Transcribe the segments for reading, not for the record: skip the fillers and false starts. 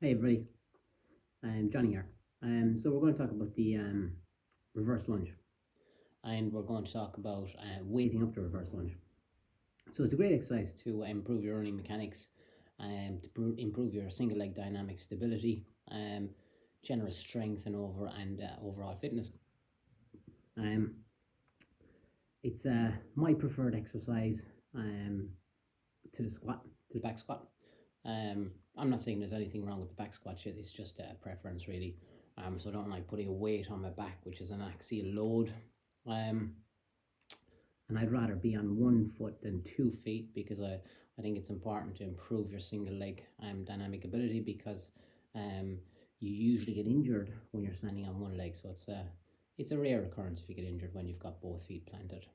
Hey everybody, I'm Johnny here. So we're going to talk about the reverse lunge, and we're going to talk about weighting up the reverse lunge. So it's a great exercise to improve your running mechanics, to improve your single leg dynamic stability, general strength, and overall fitness. It's my preferred exercise to the back squat. I'm not saying there's anything wrong with the back squat shit, it's just a preference really. So I don't like putting a weight on my back, which is an axial load. And I'd rather be on 1 foot than 2 feet because I think it's important to improve your single leg dynamic ability because you usually get injured when you're standing on one leg. So it's a rare occurrence if you get injured when you've got both feet planted.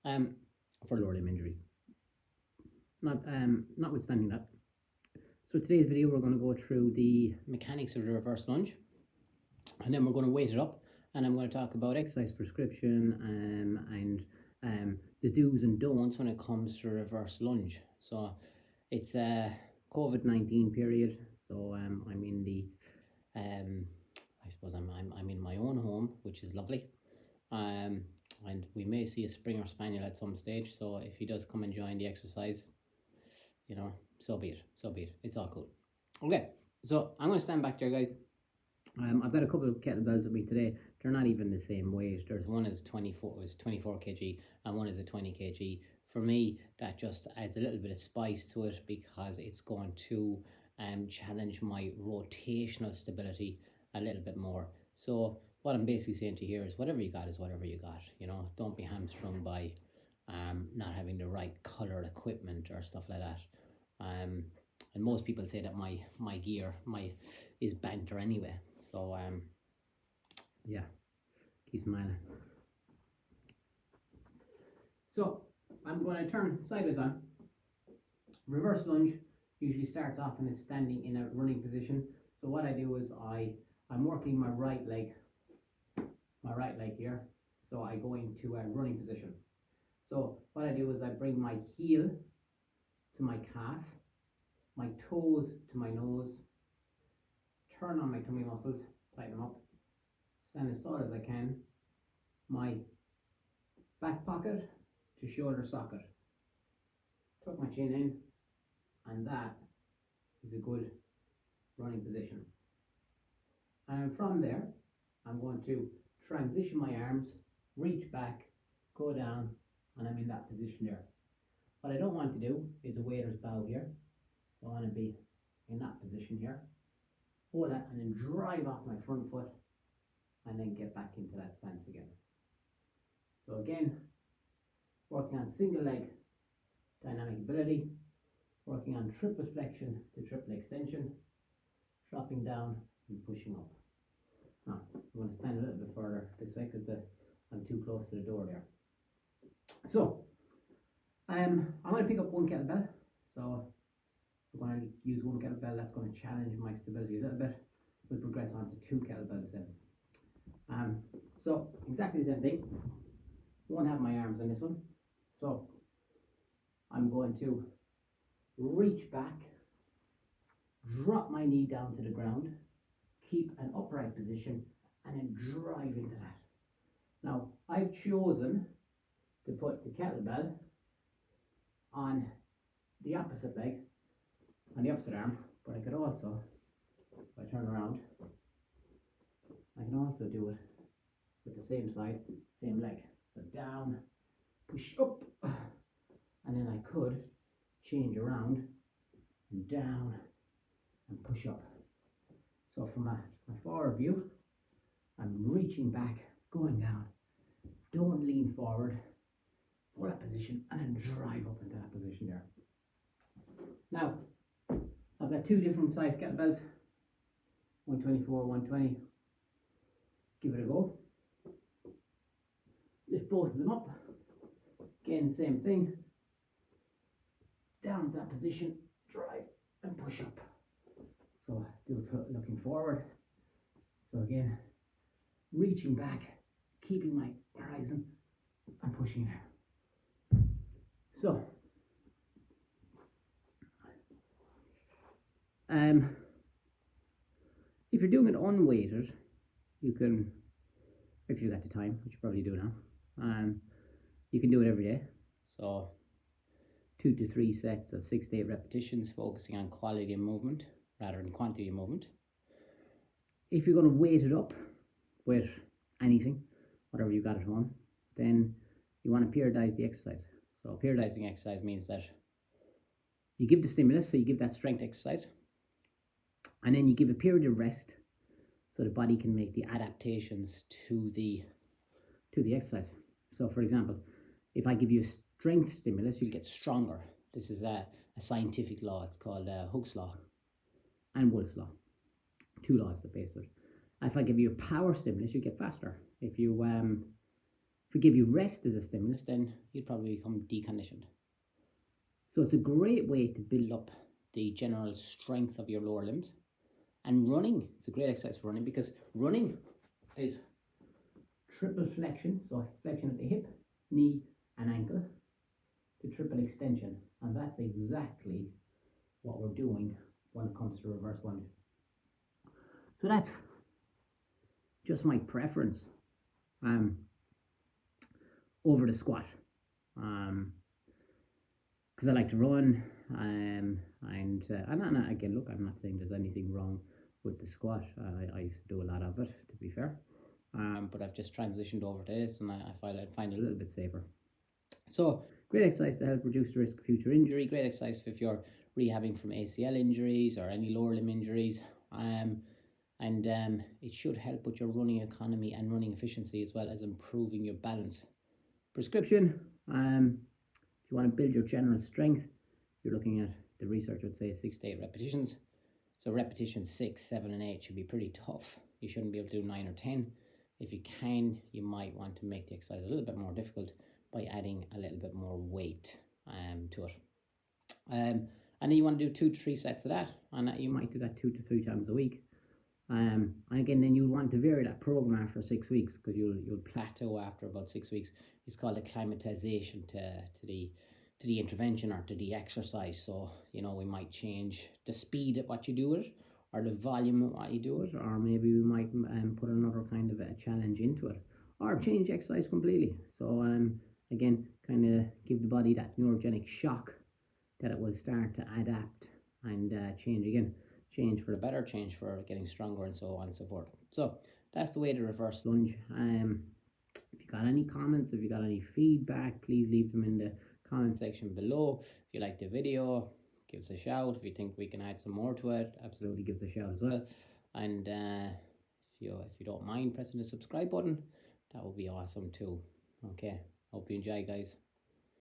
For lower limb injuries. Notwithstanding that. So today's video we're going to go through the mechanics of the reverse lunge, and then we're going to weight it up, and I'm going to talk about exercise prescription and the do's and don'ts when it comes to reverse lunge. So it's a COVID-19 period, so I'm in the I suppose I'm in my own home, which is lovely. And we may see a Springer Spaniel at some stage, so if he does come and join the exercise, so be it. It's all cool. Okay, so I'm going to stand back there, guys. I've got a couple of kettlebells with me today. They're not even the same weight. There's one is 24 kg and one is a 20 kg. For me, that just adds a little bit of spice to it because it's going to challenge my rotational stability a little bit more. So what I'm basically saying to you here is whatever you got is whatever you got. Don't be hamstrung by not having the right colored equipment or stuff like that. And most people say that my gear is banter anyway. So yeah, keep smiling. So I'm going to turn sideways on. Reverse lunge usually starts off in a standing in a running position. So what I do is I'm working my right leg here. So I go into a running position. So what I do is I bring my heel to my calf, my toes to my nose, turn on my tummy muscles, tighten them up, stand as tall as I can, my back pocket to shoulder socket, tuck my chin in, and that is a good running position. And from there, I'm going to transition my arms, reach back, go down, and I'm in that position there. What I don't want to do is a waiter's bow here. I want to be in that position here. Hold that and then drive off my front foot and then get back into that stance again. So again, working on single leg dynamic ability, working on triple flexion to triple extension, dropping down and pushing up. Now, I'm going to stand a little bit further this way because I'm too close to the door there. So, I'm going to pick up one kettlebell. So, we're going to use one kettlebell. That's going to challenge my stability a little bit. We'll progress on to 2 kettlebells then. So, exactly the same thing. Won't have my arms on this one. So, I'm going to reach back, drop my knee down to the ground, keep an upright position, and then drive into that. Now, I've chosen to put the kettlebell on the opposite leg, on the opposite arm, but I could also, if I turn around, I can also do it with the same side, same leg. So down, push up, and then I could change around and down and push up. So from my forward view, I'm reaching back, going down. Don't lean forward, hold that position, and then drive up into that position there. Now, I've got 2 different size kettlebells, 124, 120. Give it a go. Lift both of them up. Again, same thing. Down to that position, drive and push up. So do it looking forward. So again, reaching back, keeping my horizon and pushing there. So If you're doing it unweighted, you can, if you got the time, which you probably do now, you can do it every day. So 2 to 3 sets of 6 to 8 repetitions, focusing on quality of movement rather than quantity of movement. If you're going to weight it up with anything, whatever you got at home, then you want to periodize the exercise. So periodizing exercise means that you give the stimulus, so you give that strength exercise, and then you give a period of rest so the body can make the adaptations to the exercise. So for example, if I give you a strength stimulus, you'll get stronger. This is a scientific law. It's called Hooke's law and Wolff's law. 2 laws that base it. If I give you a power stimulus, you get faster. If we give you rest as a stimulus, then you'd probably become deconditioned. So it's a great way to build up the general strength of your lower limbs. And running, it's a great exercise for running, because running is triple flexion, so flexion at the hip, knee and ankle, to triple extension. And that's exactly what we're doing when it comes to reverse lunge. So that's just my preference over the squat, because I like to run, and again, look, I'm not saying there's anything wrong with the squat. I used to do a lot of it, to be fair, but I've just transitioned over to this, and I find it a little bit safer. So great exercise to help reduce the risk of future injury. Great exercise if you're rehabbing from ACL injuries or any lower limb injuries. And it should help with your running economy and running efficiency, as well as improving your balance. Prescription, if you want to build your general strength, you're looking at, the research would say 6 to 8 repetitions. So repetitions 6, 7 and 8 should be pretty tough. You shouldn't be able to do 9 or 10. If you can, you might want to make the exercise a little bit more difficult by adding a little bit more weight to it. And then you want to do 2 to 3 sets of that, and you might do that 2 to 3 times a week. And again, then you'll want to vary that program after 6 weeks, because you'll plateau after about 6 weeks. It's called acclimatization to the intervention or to the exercise. So, you know, we might change the speed at what you do it, or the volume at what you do it, or maybe we might put another kind of a challenge into it, or change exercise completely. So again, kind of give the body that neurogenic shock that it will start to adapt and change again. Change for the better, change for getting stronger, and so on and so forth. So that's the way to reverse lunge. If you got any comments, if you got any feedback, please leave them in the comment section below. If you like the video, give us a shout. If you think we can add some more to it, absolutely give us a shout as well. And if you don't mind pressing the subscribe button, that would be awesome too. Okay, hope you enjoy, guys.